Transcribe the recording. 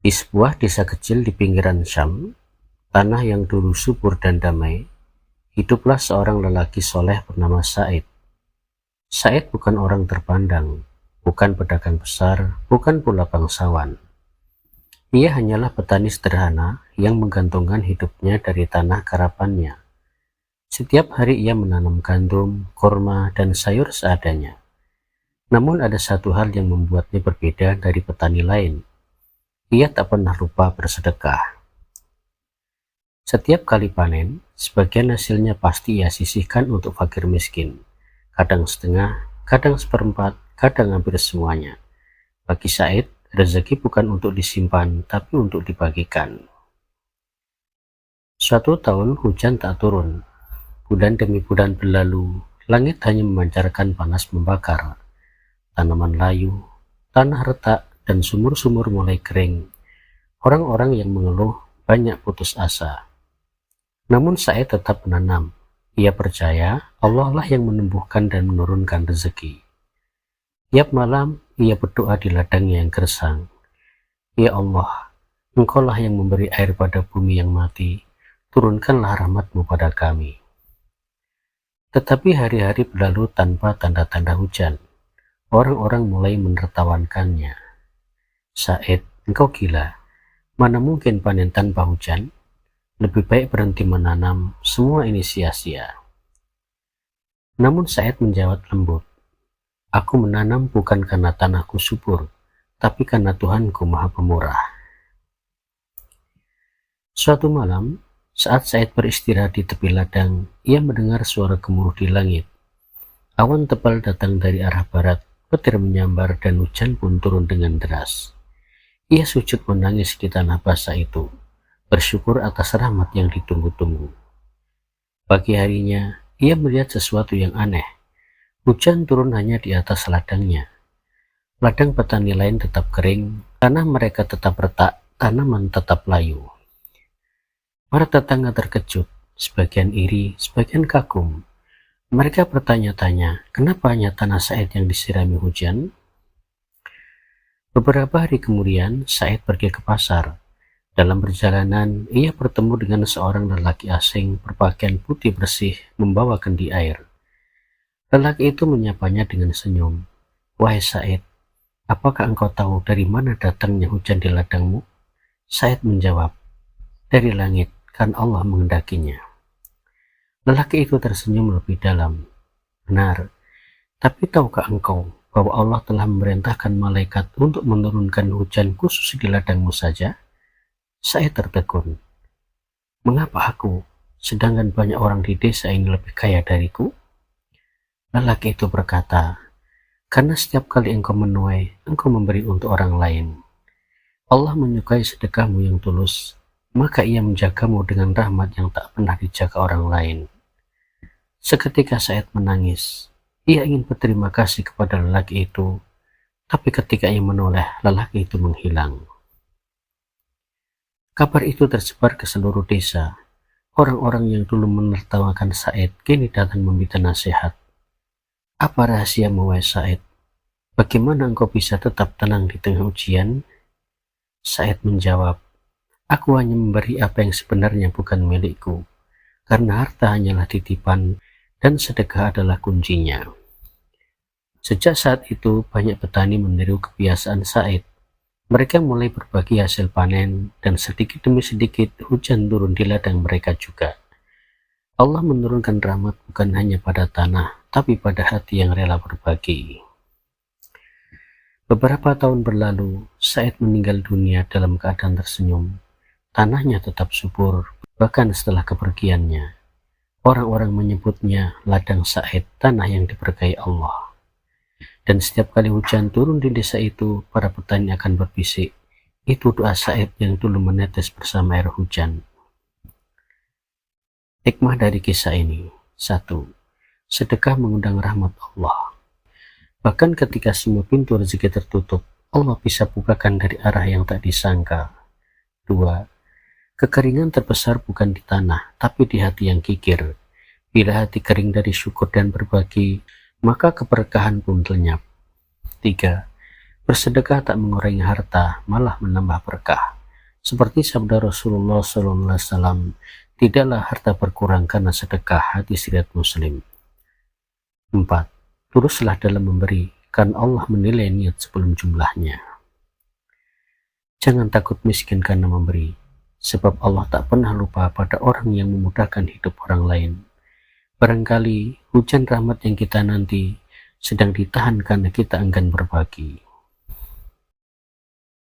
Di sebuah desa kecil di pinggiran Syam, tanah yang dulu subur dan damai, hiduplah seorang lelaki soleh bernama Said. Said bukan orang terpandang, bukan pedagang besar, bukan pula bangsawan. Ia hanyalah petani sederhana yang menggantungkan hidupnya dari tanah garapannya. Setiap hari ia menanam gandum, kurma, dan sayur seadanya. Namun ada satu hal yang membuatnya berbeda dari petani lain. Ia tak pernah lupa bersedekah. Setiap kali panen, sebagian hasilnya pasti ia sisihkan untuk fakir miskin. Kadang setengah, kadang seperempat, kadang hampir semuanya. Bagi Said, rezeki bukan untuk disimpan, tapi untuk dibagikan. Suatu tahun hujan tak turun. Bulan demi bulan berlalu, langit hanya memancarkan panas membakar. Tanaman layu, tanah retak, dan sumur-sumur mulai kering. Orang-orang yang mengeluh banyak putus asa. Namun Said tetap menanam. Ia percaya Allah lah yang menumbuhkan dan menurunkan rezeki. Tiap malam ia berdoa di ladangnya yang gersang. Ya Allah, Engkaulah yang memberi air pada bumi yang mati. Turunkanlah rahmat-Mu pada kami. Tetapi hari-hari berlalu tanpa tanda-tanda hujan. Orang-orang mulai menertawakannya. Said, engkau gila. Mana mungkin panen tanpa hujan? Lebih baik berhenti menanam, semua ini sia-sia. Namun Said menjawab lembut. Aku menanam bukan karena tanahku subur, tapi karena Tuhanku Maha Pemurah. Suatu malam, saat Said beristirahat di tepi ladang, ia mendengar suara gemuruh di langit. Awan tebal datang dari arah barat, petir menyambar dan hujan pun turun dengan deras. Ia sujud menangis di tanah basah itu, bersyukur atas rahmat yang ditunggu-tunggu. Pagi harinya, ia melihat sesuatu yang aneh. Hujan turun hanya di atas ladangnya. Ladang petani lain tetap kering, tanah mereka tetap retak, tanaman tetap layu. Para tetangga terkejut, sebagian iri, sebagian kagum. Mereka bertanya-tanya, kenapa hanya tanah Said yang disirami hujan? Beberapa hari kemudian, Said pergi ke pasar. Dalam perjalanan, ia bertemu dengan seorang lelaki asing berpakaian putih bersih membawa kendi air. Lelaki itu menyapanya dengan senyum. Wahai Said, apakah engkau tahu dari mana datangnya hujan di ladangmu? Said menjawab, dari langit, kan Allah menghendakinya. Lelaki itu tersenyum lebih dalam. Benar, tapi tahukah engkau bahwa Allah telah memerintahkan malaikat untuk menurunkan hujan khusus di ladangmu saja? Saya tertegun. Mengapa aku, sedangkan banyak orang di desa ini lebih kaya dariku? Lelaki itu berkata, karena setiap kali engkau menuai, engkau memberi untuk orang lain. Allah menyukai sedekahmu yang tulus, maka ia menjagamu dengan rahmat yang tak pernah dijaga orang lain. Seketika Said menangis. Ia ingin berterima kasih kepada lelaki itu, tapi ketika ia menoleh, lelaki itu menghilang. Kabar itu tersebar ke seluruh desa. Orang-orang yang dulu menertawakan Said kini datang meminta nasihat. Apa rahasiamu, wahai Said? Bagaimana engkau bisa tetap tenang di tengah ujian? Said menjawab, aku hanya memberi apa yang sebenarnya bukan milikku, karena harta hanyalah titipan dan sedekah adalah kuncinya. Sejak saat itu, banyak petani meniru kebiasaan Said. Mereka mulai berbagi hasil panen, dan sedikit demi sedikit hujan turun di ladang mereka juga. Allah menurunkan rahmat bukan hanya pada tanah, tapi pada hati yang rela berbagi. Beberapa tahun berlalu, Said meninggal dunia dalam keadaan tersenyum. Tanahnya tetap subur, bahkan setelah kepergiannya. Orang-orang menyebutnya ladang Said, tanah yang diberkahi Allah. Dan setiap kali hujan turun di desa itu, para petani akan berbisik, itu doa Said yang dulu menetes bersama air hujan. Hikmah dari kisah ini. 1. Sedekah mengundang rahmat Allah. Bahkan ketika semua pintu rezeki tertutup, Allah bisa bukakan dari arah yang tak disangka. 2. Kekeringan terbesar bukan di tanah, tapi di hati yang kikir. Bila hati kering dari syukur dan berbagi, maka keberkahan pun lenyap. 3. Bersedekah tak mengurangi harta, malah menambah berkah. Seperti sabda Rasulullah SAW, tidaklah harta berkurang karena sedekah, hadis riwayat Muslim. 4. Teruslah dalam memberi, karena Allah menilai niat sebelum jumlahnya. Jangan takut miskin karena memberi, sebab Allah tak pernah lupa pada orang yang memudahkan hidup orang lain. Barangkali hujan rahmat yang kita nanti sedang ditahan karena kita enggan berbagi.